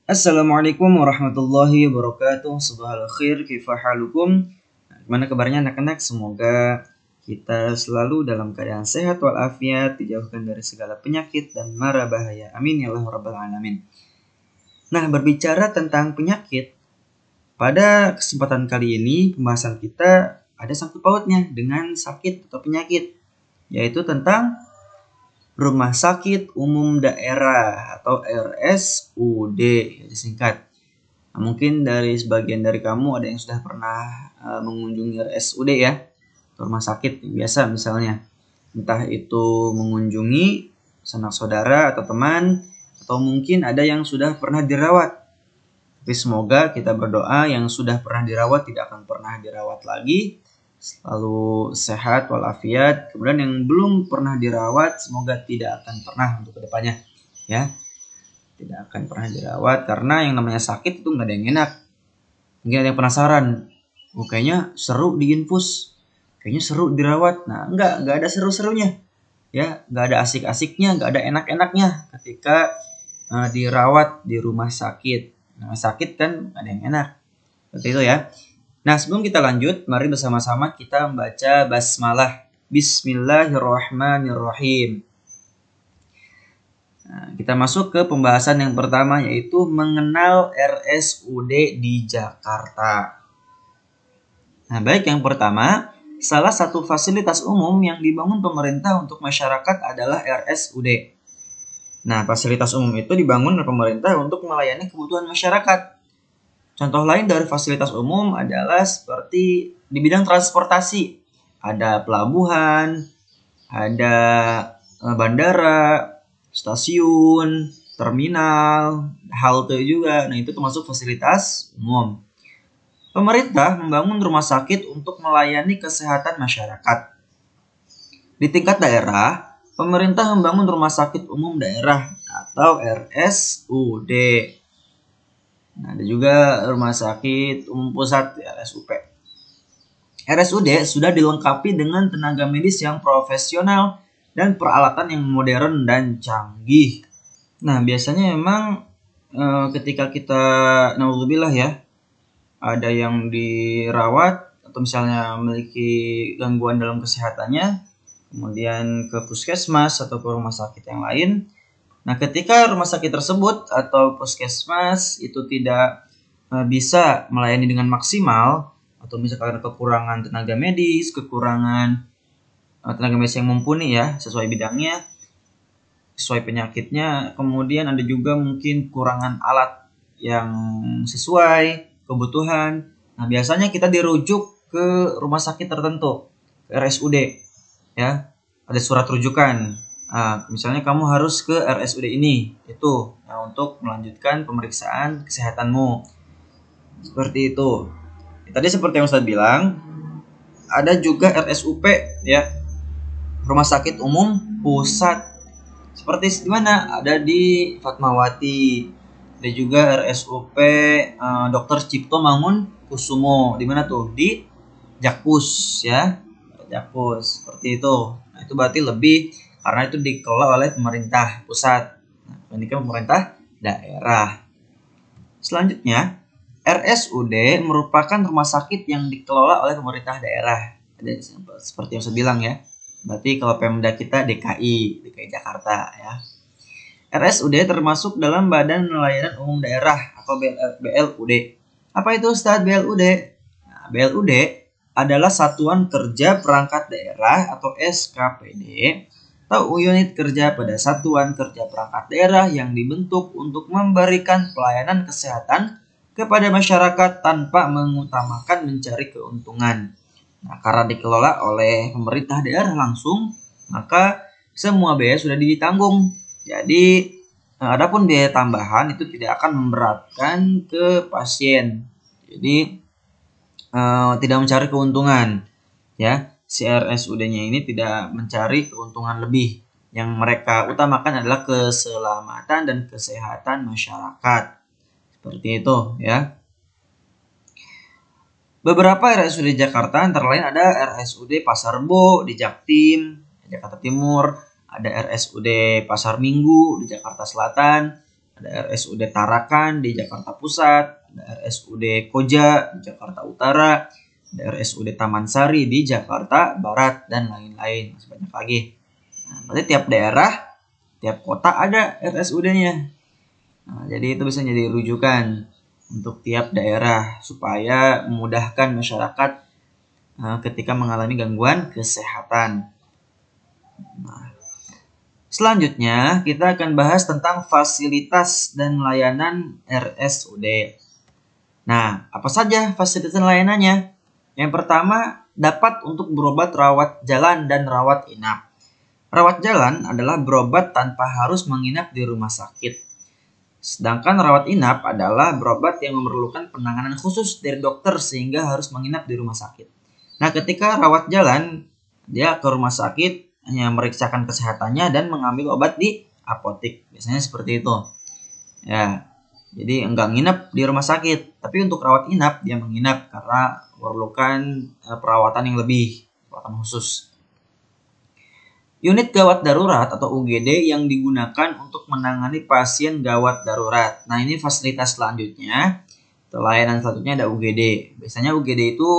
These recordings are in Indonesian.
Assalamualaikum warahmatullahi wabarakatuh. Subhanal khair, kaifa halukum? Gimana kabarnya anak-anak? Semoga kita selalu dalam keadaan sehat walafiat, dijauhkan dari segala penyakit dan mara bahaya. Amin ya Allah rabbal alamin. Nah, berbicara tentang penyakit, pada kesempatan kali ini pembahasan kita ada sangkut pautnya dengan sakit atau penyakit, yaitu tentang Rumah Sakit Umum Daerah atau RSUD disingkat. Nah, mungkin dari sebagian dari kamu ada yang sudah pernah mengunjungi RSUD ya, rumah sakit biasa misalnya. Entah itu mengunjungi sanak saudara atau teman, atau mungkin ada yang sudah pernah dirawat. Tapi semoga kita berdoa yang sudah pernah dirawat tidak akan pernah dirawat lagi, selalu sehat walafiat. Kemudian yang belum pernah dirawat semoga tidak akan pernah untuk kedepannya ya, tidak akan pernah dirawat, karena yang namanya sakit itu nggak ada yang enak. Mungkin ada yang penasaran, kayaknya seru diinfus, kayaknya seru dirawat. Nah, nggak ada seru-serunya ya, nggak ada asik-asiknya, nggak ada enak-enaknya ketika dirawat di rumah sakit. Nah, sakit kan ada yang enak seperti itu ya. Nah, sebelum kita lanjut, mari bersama-sama kita membaca basmalah. Bismillahirrahmanirrahim. Nah, kita masuk ke pembahasan yang pertama, yaitu mengenal RSUD di Jakarta. Nah, baik, yang pertama, salah satu fasilitas umum yang dibangun pemerintah untuk masyarakat adalah RSUD. Nah, fasilitas umum itu dibangun oleh pemerintah untuk melayani kebutuhan masyarakat. Contoh lain dari fasilitas umum adalah seperti di bidang transportasi. Ada pelabuhan, ada bandara, stasiun, terminal, halte juga. Nah, itu termasuk fasilitas umum. Pemerintah membangun rumah sakit untuk melayani kesehatan masyarakat. Di tingkat daerah, pemerintah membangun rumah sakit umum daerah atau RSUD. Nah, ada juga rumah sakit umum pusat RSUP. RSUD sudah dilengkapi dengan tenaga medis yang profesional dan peralatan yang modern dan canggih. Nah, biasanya memang ketika kita naudzubillah ya, ada yang dirawat atau misalnya memiliki gangguan dalam kesehatannya, kemudian ke puskesmas atau ke rumah sakit yang lain. Nah, ketika rumah sakit tersebut atau puskesmas itu tidak bisa melayani dengan maksimal, atau misalkan kekurangan tenaga medis, kekurangan tenaga medis yang mumpuni ya, sesuai bidangnya, sesuai penyakitnya, kemudian ada juga mungkin kekurangan alat yang sesuai kebutuhan. Nah, biasanya kita dirujuk ke rumah sakit tertentu, ke RSUD ya, ada surat rujukan. Nah, misalnya kamu harus ke RSUD ini, itu ya, untuk melanjutkan pemeriksaan kesehatanmu. Seperti itu. Tadi seperti yang Ustadz bilang, ada juga RSUP ya, Rumah Sakit Umum Pusat. Seperti di mana? Ada di Fatmawati. Ada juga RSUP Dr. Cipto Mangun Kusumo. Di mana tuh? Di Jakpus ya. Jakpus. Seperti itu. Nah, itu berarti lebih karena itu dikelola oleh pemerintah pusat. Nah, ini kan pemerintah daerah. Selanjutnya, RSUD merupakan rumah sakit yang dikelola oleh pemerintah daerah. Seperti yang saya bilang ya. Berarti kalau Pemda kita DKI Jakarta ya. RSUD termasuk dalam Badan Layanan Umum Daerah atau BLUD. Apa itu Ustadz BLUD? Nah, BLUD adalah Satuan Kerja Perangkat Daerah atau SKPD atau unit kerja pada Satuan Kerja Perangkat Daerah yang dibentuk untuk memberikan pelayanan kesehatan kepada masyarakat tanpa mengutamakan mencari keuntungan. Nah, karena dikelola oleh pemerintah daerah langsung, maka semua biaya sudah ditanggung. Jadi, adapun biaya tambahan itu tidak akan memberatkan ke pasien. Jadi, tidak mencari keuntungan. Ya, si RSUD-nya ini tidak mencari keuntungan lebih. Yang mereka utamakan adalah keselamatan dan kesehatan masyarakat. Seperti itu ya. Beberapa RSUD Jakarta antara lain ada RSUD Pasar Rebo di Jaktim, Jakarta Timur, ada RSUD Pasar Minggu di Jakarta Selatan, ada RSUD Tarakan di Jakarta Pusat, ada RSUD Koja di Jakarta Utara, ada RSUD Taman Sari di Jakarta Barat, dan lain-lain. Masih banyak lagi. Nah, berarti tiap daerah, tiap kota ada RSUD-nya. Nah, jadi itu bisa jadi rujukan untuk tiap daerah supaya memudahkan masyarakat ketika mengalami gangguan kesehatan. Nah, selanjutnya kita akan bahas tentang fasilitas dan layanan RSUD. Nah, apa saja fasilitas dan layanannya? Yang pertama, dapat untuk berobat rawat jalan dan rawat inap. Rawat jalan adalah berobat tanpa harus menginap di rumah sakit. Sedangkan rawat inap adalah berobat yang memerlukan penanganan khusus dari dokter sehingga harus menginap di rumah sakit. Nah, ketika rawat jalan, dia ke rumah sakit hanya memeriksakan kesehatannya dan mengambil obat di apotek. Biasanya seperti itu. Ya, jadi enggak nginep di rumah sakit. Tapi untuk rawat inap, dia menginap karena memerlukan perawatan yang lebih, perawatan khusus. Unit gawat darurat atau UGD yang digunakan untuk menangani pasien gawat darurat. Nah, ini fasilitas selanjutnya. Layanan selanjutnya ada UGD. Biasanya UGD itu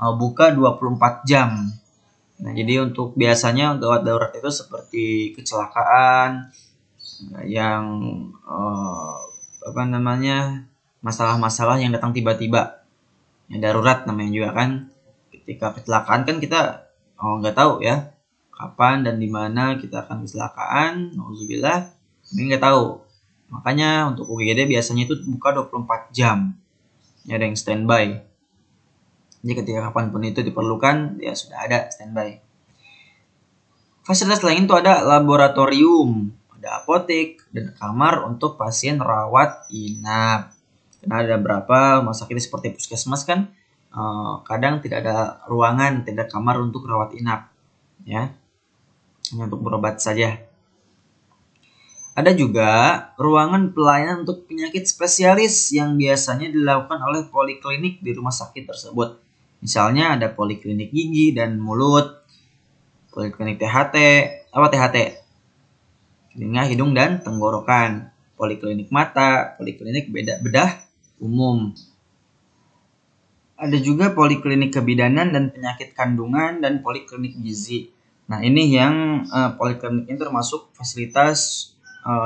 buka 24 jam. Nah, jadi untuk biasanya gawat darurat itu seperti kecelakaan yang masalah-masalah yang datang tiba-tiba. Ya, darurat namanya juga kan. Ketika kecelakaan kan kita nggak tahu ya kapan dan di mana kita akan kecelakaan, nauzubillah, ini nggak tahu. Makanya untuk UGD biasanya itu buka 24 jam. Ya, ada yang standby. Jadi ketika kapanpun itu diperlukan, ya sudah ada standby. Fasilitas lain itu ada laboratorium, ada apotek, dan kamar untuk pasien rawat inap. Karena ada beberapa rumah sakit seperti puskesmas kan, kadang tidak ada ruangan, tidak ada kamar untuk rawat inap. Ya, hanya untuk berobat saja. Ada juga ruangan pelayanan untuk penyakit spesialis yang biasanya dilakukan oleh poliklinik di rumah sakit tersebut. Misalnya ada poliklinik gigi dan mulut, poliklinik THT, telinga, hidung, dan tenggorokan, poliklinik mata, poliklinik bedah umum. Ada juga poliklinik kebidanan dan penyakit kandungan dan poliklinik gizi. Nah, ini yang poliklinik ini termasuk fasilitas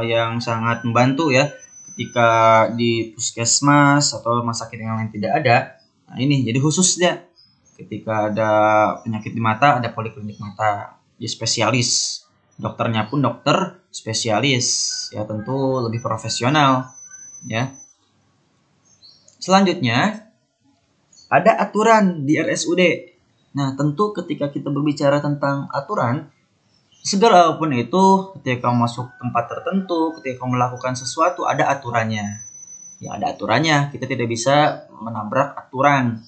yang sangat membantu ya ketika di puskesmas atau rumah sakit yang lain tidak ada. Nah, ini jadi khususnya ketika ada penyakit di mata ada poliklinik mata, jadi spesialis. Dokternya pun dokter spesialis, ya tentu lebih profesional ya. Selanjutnya ada aturan di RSUD. Nah, tentu ketika kita berbicara tentang aturan, segala apapun itu, ketika kamu masuk tempat tertentu, ketika kamu melakukan sesuatu, ada aturannya. Ya, ada aturannya. Kita tidak bisa menabrak aturan.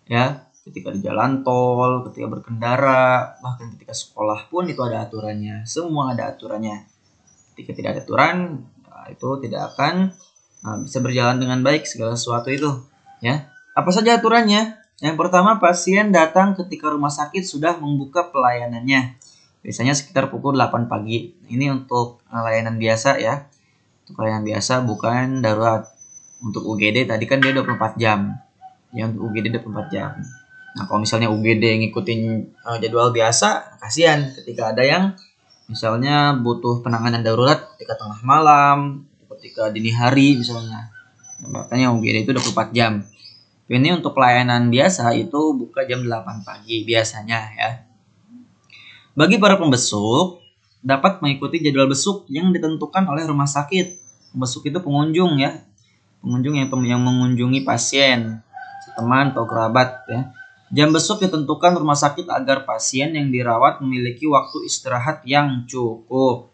Ya, ketika di jalan tol, ketika berkendara, bahkan ketika sekolah pun itu ada aturannya. Semua ada aturannya. Ketika tidak ada aturan, itu tidak akan bisa berjalan dengan baik segala sesuatu itu. Ya, apa saja aturannya? Yang pertama, pasien datang ketika rumah sakit sudah membuka pelayanannya. Biasanya sekitar pukul 8 pagi. Ini untuk layanan biasa ya. Untuk layanan biasa bukan darurat. Untuk UGD tadi kan dia 24 jam. Ya, untuk UGD 24 jam. Nah, kalau misalnya UGD ngikutin jadwal biasa, kasihan ketika ada yang misalnya butuh penanganan darurat ketika tengah malam, ketika dini hari misalnya. Nah, makanya UGD itu 24 jam. Ini untuk pelayanan biasa itu buka jam 8 pagi biasanya ya. Bagi para pembesuk, dapat mengikuti jadwal besuk yang ditentukan oleh rumah sakit. Pembesuk itu pengunjung ya. Pengunjung yang mengunjungi pasien, teman atau kerabat ya. Jam besuk ditentukan rumah sakit agar pasien yang dirawat memiliki waktu istirahat yang cukup.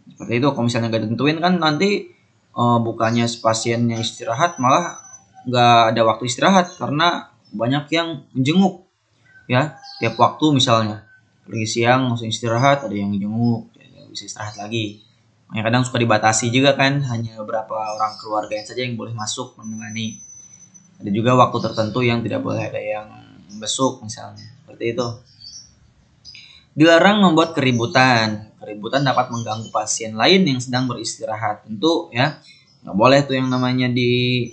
Seperti itu, kalau misalnya nggak ditentuin kan nanti bukannya pasiennya istirahat malah nggak ada waktu istirahat karena banyak yang menjenguk ya tiap waktu. Misalnya lagi siang langsung istirahat, ada yang menjenguk ya, bisa istirahat lagi. Makanya kadang suka dibatasi juga kan, hanya beberapa orang keluarga saja yang boleh masuk menemani. Ada juga waktu tertentu yang tidak boleh ada yang besuk misalnya, seperti itu. Dilarang membuat keributan keributan dapat mengganggu pasien lain yang sedang beristirahat. Tentu ya, nggak boleh tuh yang namanya di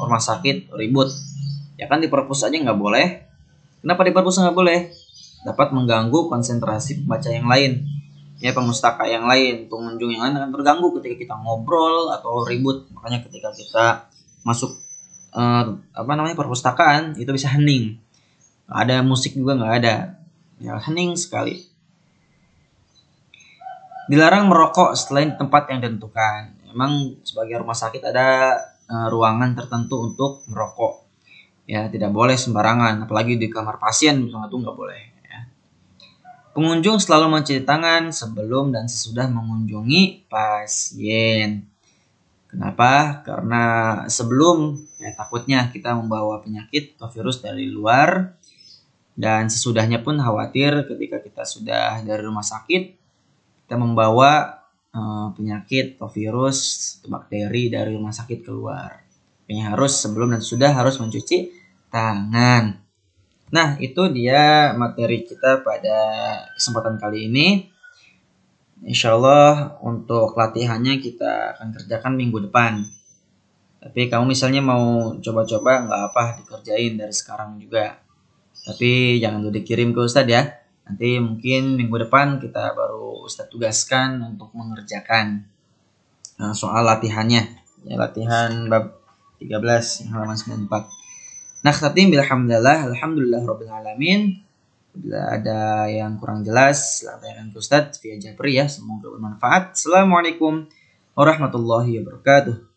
rumah sakit ribut. Ya kan di perpus aja nggak boleh. Kenapa di perpus nggak boleh? Dapat mengganggu konsentrasi pembaca yang lain. Ya, pemustaka yang lain, pengunjung yang lain akan terganggu ketika kita ngobrol atau ribut. Makanya ketika kita masuk perpustakaan itu bisa hening. Nggak ada musik juga, nggak ada. Ya, hening sekali. Dilarang merokok selain tempat yang ditentukan. Memang sebagai rumah sakit ada ruangan tertentu untuk merokok. Ya, tidak boleh sembarangan, apalagi di kamar pasien misalnya itu nggak boleh. Ya. Pengunjung selalu mencuci tangan sebelum dan sesudah mengunjungi pasien. Kenapa? Karena sebelum ya takutnya kita membawa penyakit atau virus dari luar, dan sesudahnya pun khawatir ketika kita sudah dari rumah sakit kita membawa penyakit atau virus atau bakteri dari rumah sakit keluar. Makanya harus sebelum dan sudah harus mencuci tangan. Nah, itu dia materi kita pada kesempatan kali ini. Insya Allah untuk latihannya kita akan kerjakan minggu depan. Tapi kamu misalnya mau coba-coba nggak apa dikerjain dari sekarang juga. Tapi jangan dulu dikirim ke Ustadz ya. Nanti mungkin minggu depan kita baru Ustadz tugaskan untuk mengerjakan soal latihannya. Ya, latihan bab 13 halaman 94. Nah, khatim bilhamdulillah, alhamdulillah rabbil alamin. Bila ada yang kurang jelas, silakan ke Ustadz via Japri ya. Semoga bermanfaat. Assalamualaikum warahmatullahi wabarakatuh.